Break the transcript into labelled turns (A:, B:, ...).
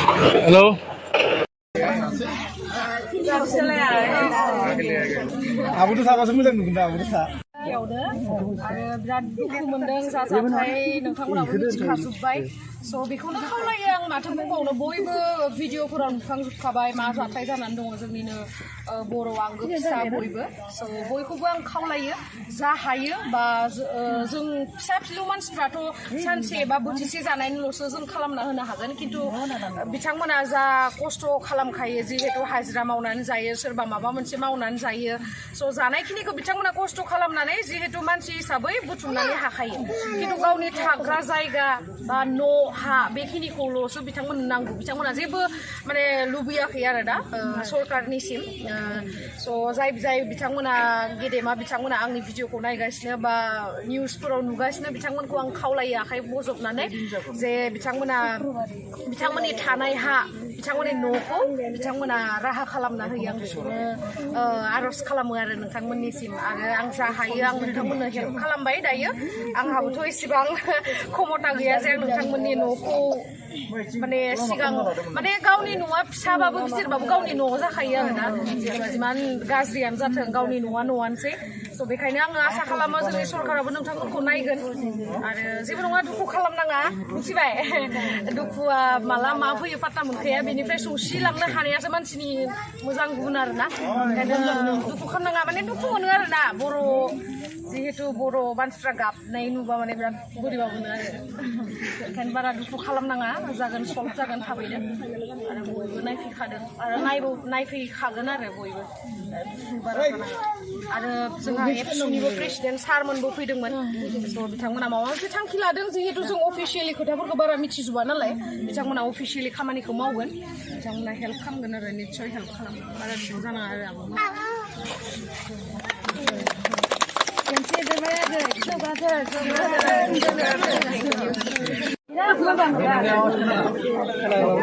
A: Hello
B: आबोथ' थाबासो मोजां नुगोन दा आबोथ' था
C: आरो बिराद दुखु मोनदों जाजाथाय नोंथांमोनाबो मिथिखाजोब्बाय स' बेखौनो खावलायो आं माथो बुंबावनो बयबो भिडिअफोराव नुखांजोबखाबाय मा जाथाय जानानै दङ जोंनिनो बर' आंगो फिसा बयबो स' बयखौबो आं खावलायो जा हायो बा जों फिसा फिलौ मानसिफ्राथ' सानसे बा बोथिसे जानायनिल'सो जों खालामना होनो हागोन खिन्थु बिथांमोना जा खस्थ' खालामखायो जिहेतु हाजिरा मावनानै जायो सोरबा माबा मोनसे मावनानै जायो स' जानायखिनिखौ बिथांमोना खस्थ' खालामनानै जिहेतु मानसि हिसाबै बुथुमनानै हाखायो खिन्थु गावनि थाग्रा जायगा बा न' हा बेखिनिखौल'सो बिथांमोननो नांगौ बिथांमोना जेबो माने लुबैयाखै आरो दा सरकारनिसिम स' जाय बिथांमोना गेदेमा बिथांमोना आंनि भिडिअखौ नायगासिनो बा निउसफोराव नुगासिनो बिथांमोनखौ आं खावलायो आखाइ बजबनानै जे बिथांमोननि थानाय हा बिथांमोननि न'खौ बिथांमोना राहा खालामना होयो आं बेखौनो आर'ज खालामो आरो नोंथांमोननिसिम आरो आं जा हायो आं नोंथांमोननो हेल्प खालामबाय दायो आंहाबोथ' एसेबां खमथा गैया जे नोंथांमोननि न'खौ माने सिगां माने गावनि न'आ फिसाबाबो गिदिरबाबो गावनि न'आव जाखायो आरोना जिमान गाज्रियानो जाथों गावनि न'आ न'आनोसै स' बेखायनो आङो आसा खालामो जोंनि सरकाराबो नोंथांमोनखौ नायगोन आरो जेबो नङा दुखु खालामनाङा मिथिबाय दुखुआ माला मा फैयो पात्ता मोनखाया बेनिफ्राय सौसिलांनो हानायासो मानसिनि मोजां गुन आरोना ओंखायनो दुखु खालामनाङा माने दुखु मोनो आरोना बर' जिहेतु बर' मानसिफ्रा गाबनाय नुबा माने बिराद बोरैबा मोनो आरो ओंखायनो बारा दुखु खालामनाङा जागोन सल्भ जागोन थाबैनो आरो बयबो नायफैखादों आरो नायफैखागोन आरो बयबो बारा जानाङा आरो जोंहा एबसुनिबो प्रेसिडेन्ट सारमोनबो फैदोंमोन स' बिथांमोना माबा मोनसे थांखि लादों जिहेतु जों अफिसियेलि खोथाफोरखौ बारा मिथिजोबा नालाय बिथांमोना अफिसियेलि खामानिखौ मावगोन बिथांमोना हेल्प खालामगोन आरो निस्सय हेल्प खालामगोन बारा दुखु जानाङा आरो आबो Thank you.